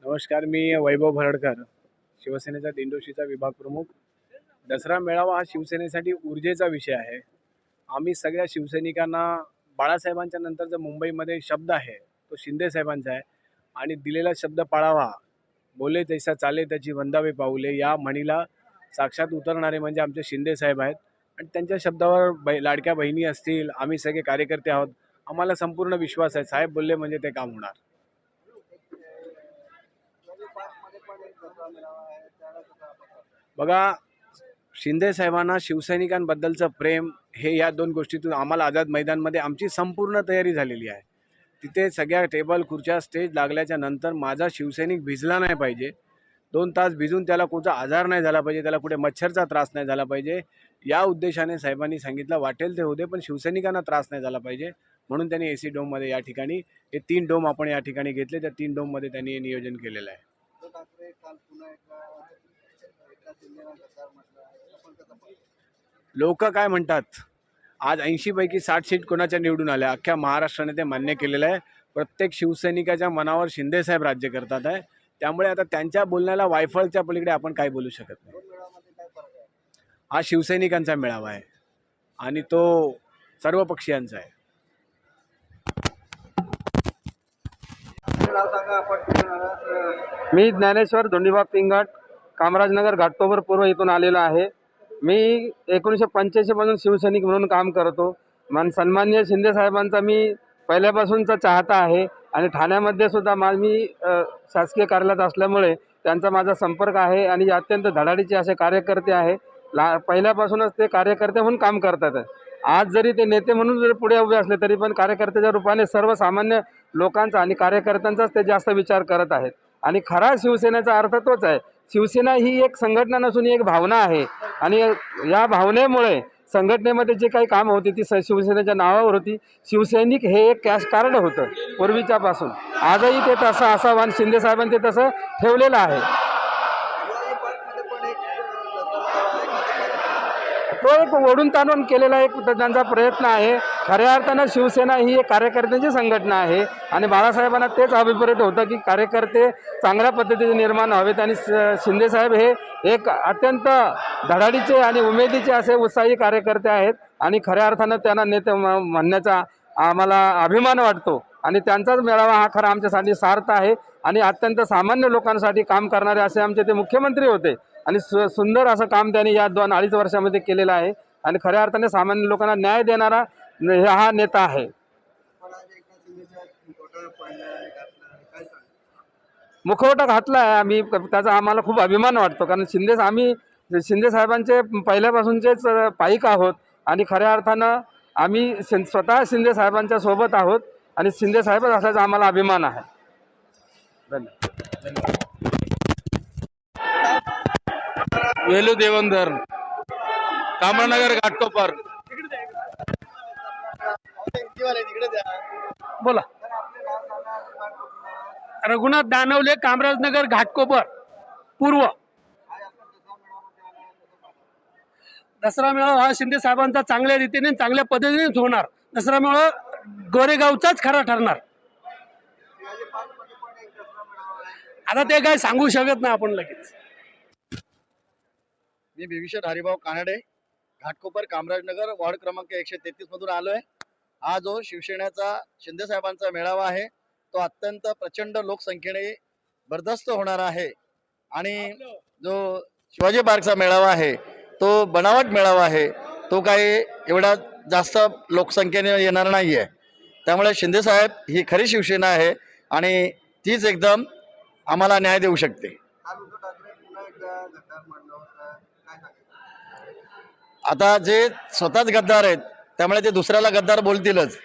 नमस्कार, मी वैभव भरडकर, शिवसेनेचा दिंडोशीचा विभाग प्रमुख. दसरा मेळावा हा शिवसेनेसाठी ऊर्जेचा विषय आहे. आम्ही सगळ्या शिवसैनिकांना बाळासाहेबांच्या नंतर जो मुंबईमध्ये शब्द आहे तो शिंदे साहेबांचा आहे आणि दिलेला शब्द पाळावा, बोले तैसा चाले त्याची वंदावे पाऊले, या म्हणीला साक्षात उतरणारे म्हणजे आमचे शिंदे साहेब आहेत. आणि त्यांच्या शब्दावर लाडक्या बहिणी असतील, आम्ही सगळे कार्यकर्ते आहोत, आम्हाला संपूर्ण विश्वास आहे साहेब बोलले म्हणजे ते काम होणार. बघा, शिंदे साहेबांना शिवसैनिकांबद्दलचं प्रेम हे या दोन गोष्टीतून आम्हाला आझाद मैदानमध्ये आमची संपूर्ण तयारी झालेली आहे. तिथे सगळ्या टेबल खुर्च्या स्टेज लागल्याच्या नंतर माझा शिवसैनिक भिजला नाही पाहिजे, 2 तास भिजून त्याला कुठचा आजार नाही झाला पाहिजे, त्याला कुठे मच्छरचा त्रास नाही झाला पाहिजे, या उद्देशाने साहेबांनी सांगितलं वाटेल ते होते पण शिवसैनिकांना त्रास नाही झाला पाहिजे. म्हणून त्यांनी AC डोममध्ये या ठिकाणी हे 3 डोम आपण या ठिकाणी घेतले. त्या 3 डोममध्ये त्यांनी हे नियोजन केलेलं आहे. लोक काय म्हणतात, आज 80 पैकी 60 सीट कोणाच्या निवडून आल्या, अख्ख्या महाराष्ट्राने ते मान्य केलेलं आहे. प्रत्येक शिवसैनिकाच्या मनावर शिंदे साहेब राज्य करतात आहे. त्यामुळे आता त्यांच्या बोलण्याला वायफळच्या पलीकडे आपण काय बोलू शकत नाही. हा शिवसैनिकांचा मेळावा आहे आणि तो सर्व पक्षीयांचा आहे. मी ज्ञानेश्वर धोंडीबा पिंगट, कामराजनगर घाटकोपर पूर्व इथून आलेलो आहे. मी 1985 पासून शिवसैनिक म्हणून काम करतो. सन्माननीय शिंदे साहेबांचा मी पहिल्यापासूनचा चाहता आहे आणि ठाण्यामध्ये सुद्धा मी शासकीय कार्यालयात असल्यामुळे त्यांचा माझा संपर्क आहे आणि अत्यंत धडाडीचे असे कार्यकर्ते आहे. पहिल्यापासूनच ते कार्यकर्ते म्हणून काम करतात. आज जरी ते नेते म्हणून जरी पुढे उभे असले तरी पण कार्यकर्त्याच्या रूपाने सर्वसामान्य लोकांचा आणि कार्यकर्त्यांचाच ते जास्त विचार करत आहेत. आणि खरा शिवसेनेचा अर्थ तोच आहे. शिवसेना ही एक संघटना नसून एक भावना आहे आणि या भावनेमुळे संघटनेमध्ये जे काही काम होती ती शिवसेनेच्या नावावर होती. शिवसैनिक हे एक कॅश कार्ड होतं पूर्वीच्यापासून. आजही ते तसं असावं आणि शिंदे साहेबांनी ते तसं ठेवलेलं आहे. तो एक ओढून ताणून केलेला एक त्यांचा प्रयत्न आहे. खऱ्या अर्थानं शिवसेना ही एक कार्यकर्त्यांची संघटना आहे आणि बाळासाहेबांना तेच अभिप्रेत होतं की कार्यकर्ते चांगल्या पद्धतीने निर्माण व्हावेत आणि शिंदेसाहेब हे एक अत्यंत धडाडीचे आणि उमेदीचे असे उत्साही कार्यकर्ते आहेत आणि खऱ्या अर्थानं त्यांना नेते म्हणण्याचा आम्हाला अभिमान वाटतो आणि त्यांचाच मेळावा हा खरा आमच्यासाठी सार्थ आहे. आणि अत्यंत सामान्य लोकांसाठी काम करणारे असे आमचे ते मुख्यमंत्री होते आणि सुंदर असं काम त्यांनी या 2-2.5 वर्षामध्ये केलेलं आहे आणि खऱ्या अर्थाने सामान्य लोकांना न्याय देणारा हा नेता आहे. मुखवटा घातला आहे आम्ही, त्याचा आम्हाला खूप अभिमान वाटतो कारण आम्ही शिंदे साहेबांचे पहिल्यापासूनचेच पाईक आहोत आणि खऱ्या अर्थानं आम्ही स्वतः शिंदे साहेबांच्या सोबत आहोत आणि शिंदे साहेबच असल्याचा आम्हाला अभिमान आहे. धन्यवाद. वेलू देवंदर, कामरानगर घाटकोपर. बोला. रघुनाथ दानवले, कामराजनगर घाटकोपर पूर्व. दसरा मेळावा हा शिंदे साहेबांचा चांगल्या रीतीने चांगल्या पद्धतीनेच होणार. दसरा मेळावा गोरेगावचाच खरा ठरणार. आता ते काय सांगू शकत नाही आपण लगेच. मी विभीषण हरिभाऊ कानडे, घाटकोपर कामराजनगर वार्ड क्रमांक 133 मधून आलोय. हा जो शिवसेनेचा शिंदे साहेबांचा मेळावा आहे तो अत्यंत प्रचंड लोकसंख्येने बरदस्त होणार आहे आणि जो शिवाजी पार्कचा मेळावा आहे तो बनावट मेळावा आहे, तो काही एवढा जास्त लोकसंख्येने येणार नाहीये. त्यामुळे शिंदे साहेब ही खरी शिवसेना आहे आणि तीच एकदम आम्हाला न्याय देऊ शकते. आता जे स्वतःच गद्दार आहेत त्यामुळे ते दुसऱ्याला गद्दार बोलतीलच.